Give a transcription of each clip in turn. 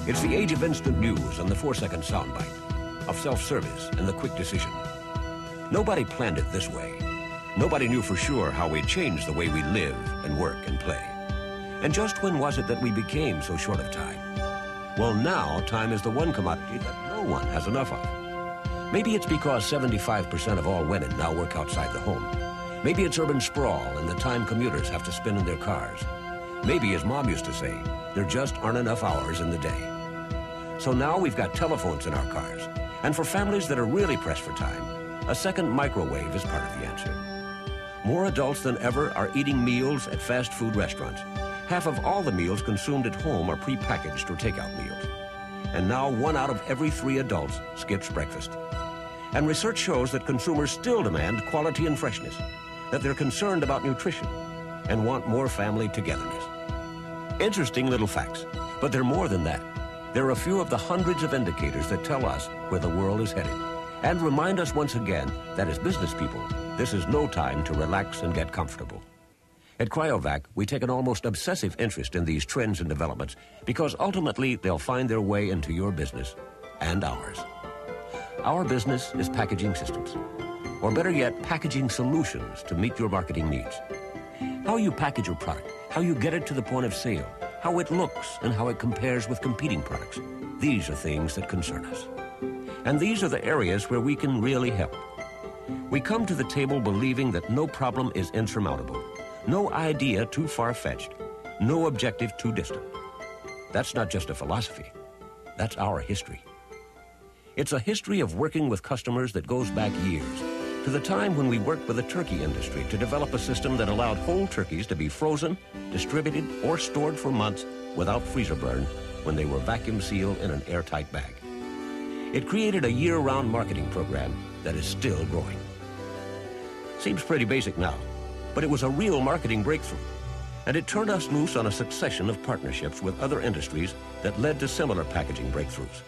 It's the age of instant news and the 4-second soundbite, of self-service and the quick decision. Nobody planned it this way. Nobody knew for sure how we'd change the way we live and work and play. And just when was it that we became so short of time? Well, now time is the one commodity that no one has enough of. Maybe it's because 75% of all women now work outside the home. Maybe it's urban sprawl and the time commuters have to spend in their cars. Maybe, as Mom used to say, there just aren't enough hours in the day. So now we've got telephones in our cars. And for families that are really pressed for time, a second microwave is part of the answer. More adults than ever are eating meals at fast food restaurants. Half of all the meals consumed at home are prepackaged or takeout meals. And now 1 out of every 3 adults skips breakfast. And research shows that consumers still demand quality and freshness, that they're concerned about nutrition, and want more family togetherness. Interesting little facts, but they're more than that. There are a few of the hundreds of indicators that tell us where the world is headed, and remind us once again that as business people, this is no time to relax and get comfortable. At Cryovac, we take an almost obsessive interest in these trends and developments because ultimately they'll find their way into your business and ours. Our business is packaging systems, or better yet, packaging solutions to meet your marketing needs. How you package your product, how you get it to the point of sale, how it looks, and how it compares with competing products. These are things that concern us. And these are the areas where we can really help. We come to the table believing that no problem is insurmountable, no idea too far-fetched, no objective too distant. That's not just a philosophy. That's our history. It's a history of working with customers that goes back years, to the time when we worked with the turkey industry to develop a system that allowed whole turkeys to be frozen, distributed, or stored for months without freezer burn when they were vacuum sealed in an airtight bag. It created a year-round marketing program that is still growing. Seems pretty basic now, but it was a real marketing breakthrough, and it turned us loose on a succession of partnerships with other industries that led to similar packaging breakthroughs.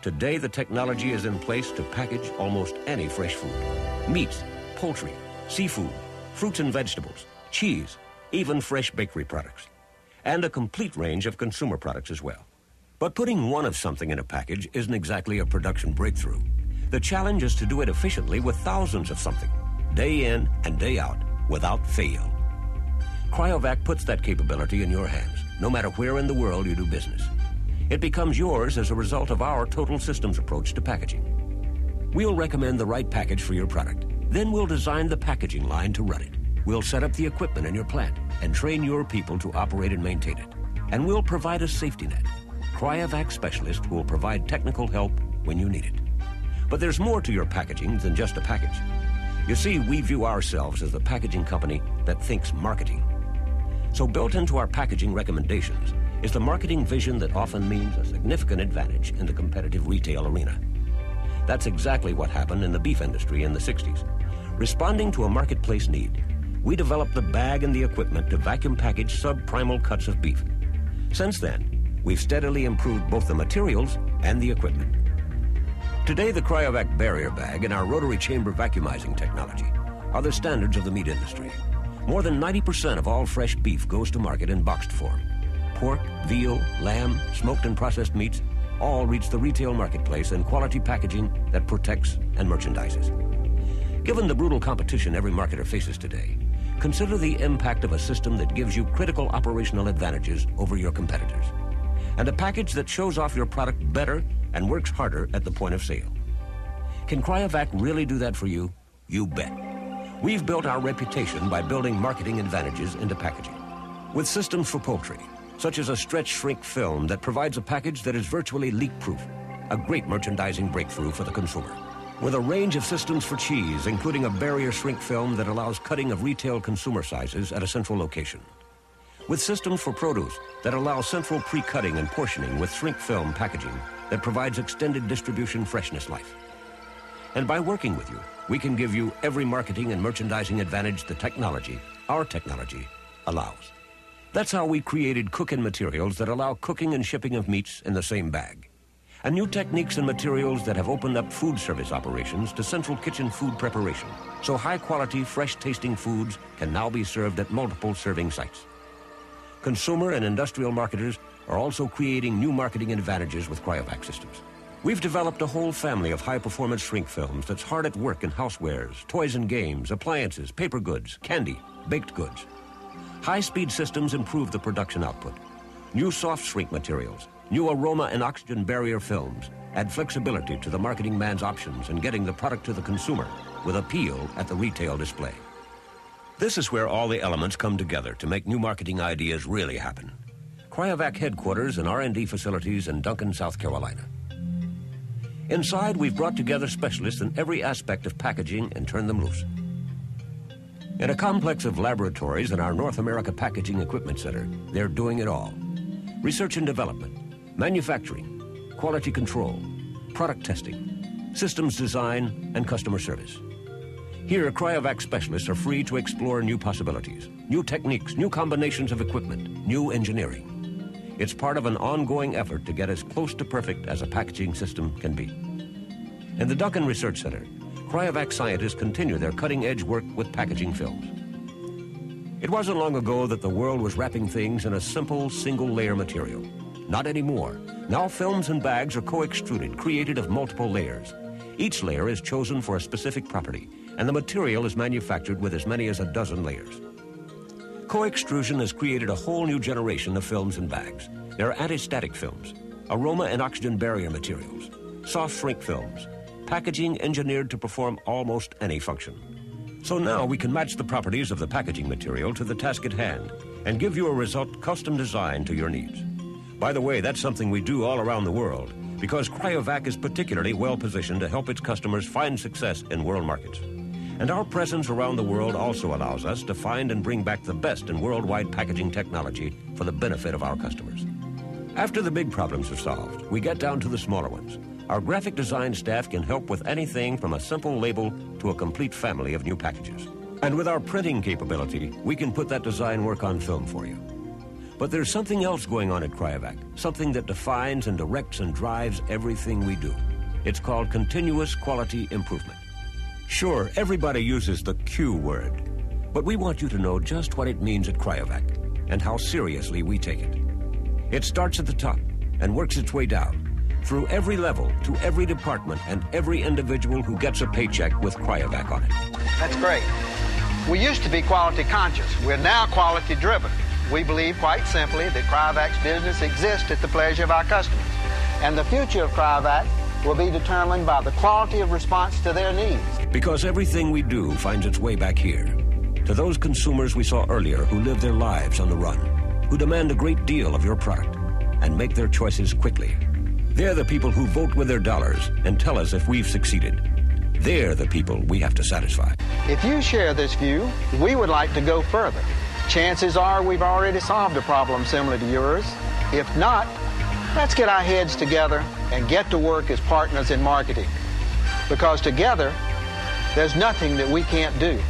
Today, the technology is in place to package almost any fresh food. Meats, poultry, seafood, fruits and vegetables, cheese, even fresh bakery products, and a complete range of consumer products as well. But putting one of something in a package isn't exactly a production breakthrough. The challenge is to do it efficiently with thousands of something, day in and day out, without fail. Cryovac puts that capability in your hands, no matter where in the world you do business. It becomes yours as a result of our total systems approach to packaging. We'll recommend the right package for your product. Then we'll design the packaging line to run it. We'll set up the equipment in your plant and train your people to operate and maintain it. And we'll provide a safety net. Cryovac specialists will provide technical help when you need it. But there's more to your packaging than just a package. You see, we view ourselves as the packaging company that thinks marketing. So built into our packaging recommendations is the marketing vision that often means a significant advantage in the competitive retail arena. That's exactly what happened in the beef industry in the 60s. Responding to a marketplace need, we developed the bag and the equipment to vacuum package subprimal cuts of beef. Since then, we've steadily improved both the materials and the equipment. Today, the Cryovac barrier bag and our rotary chamber vacuumizing technology are the standards of the meat industry. More than 90% of all fresh beef goes to market in boxed form. Pork, veal, lamb, smoked and processed meats all reach the retail marketplace in quality packaging that protects and merchandises. Given the brutal competition every marketer faces today, consider the impact of a system that gives you critical operational advantages over your competitors, and a package that shows off your product better and works harder at the point of sale. Can Cryovac really do that for you? You bet. We've built our reputation by building marketing advantages into packaging. With systems for poultry, such as a stretch shrink film that provides a package that is virtually leak-proof, a great merchandising breakthrough for the consumer. With a range of systems for cheese, including a barrier shrink film that allows cutting of retail consumer sizes at a central location. With systems for produce that allow central pre-cutting and portioning with shrink film packaging that provides extended distribution freshness life. And by working with you, we can give you every marketing and merchandising advantage the technology, our technology, allows. That's how we created cook-in materials that allow cooking and shipping of meats in the same bag. And new techniques and materials that have opened up food service operations to central kitchen food preparation, so high-quality, fresh-tasting foods can now be served at multiple serving sites. Consumer and industrial marketers are also creating new marketing advantages with Cryovac systems. We've developed a whole family of high-performance shrink films that's hard at work in housewares, toys and games, appliances, paper goods, candy, baked goods. High-speed systems improve the production output. New soft shrink materials, new aroma and oxygen barrier films add flexibility to the marketing man's options in getting the product to the consumer with appeal at the retail display. This is where all the elements come together to make new marketing ideas really happen. Cryovac headquarters and R&D facilities in Duncan, South Carolina. Inside, we've brought together specialists in every aspect of packaging and turned them loose. In a complex of laboratories in our North America Packaging Equipment Center, they're doing it all. Research and development, manufacturing, quality control, product testing, systems design, and customer service. Here, Cryovac specialists are free to explore new possibilities, new techniques, new combinations of equipment, new engineering. It's part of an ongoing effort to get as close to perfect as a packaging system can be. In the Duncan Research Center, Cryovac scientists continue their cutting-edge work with packaging films. It wasn't long ago that the world was wrapping things in a simple, single-layer material. Not anymore. Now films and bags are co-extruded, created of multiple layers. Each layer is chosen for a specific property, and the material is manufactured with as many as a dozen layers. Co-extrusion has created a whole new generation of films and bags. There are anti-static films, aroma and oxygen barrier materials, soft shrink films, packaging engineered to perform almost any function. So now we can match the properties of the packaging material to the task at hand and give you a result custom designed to your needs. By the way, that's something we do all around the world because Cryovac is particularly well positioned to help its customers find success in world markets. And our presence around the world also allows us to find and bring back the best in worldwide packaging technology for the benefit of our customers. After the big problems are solved, we get down to the smaller ones. Our graphic design staff can help with anything from a simple label to a complete family of new packages. And with our printing capability, we can put that design work on film for you. But there's something else going on at Cryovac, something that defines and directs and drives everything we do. It's called continuous quality improvement. Sure, everybody uses the Q word, but we want you to know just what it means at Cryovac and how seriously we take it. It starts at the top and works its way down, through every level, to every department and every individual who gets a paycheck with Cryovac on it. That's great. We used to be quality conscious. We're now quality driven. We believe quite simply that Cryovac's business exists at the pleasure of our customers. And the future of Cryovac will be determined by the quality of response to their needs. Because everything we do finds its way back here, to those consumers we saw earlier who live their lives on the run, who demand a great deal of your product and make their choices quickly. They're the people who vote with their dollars and tell us if we've succeeded. They're the people we have to satisfy. If you share this view, we would like to go further. Chances are we've already solved a problem similar to yours. If not, let's get our heads together and get to work as partners in marketing. Because together, there's nothing that we can't do.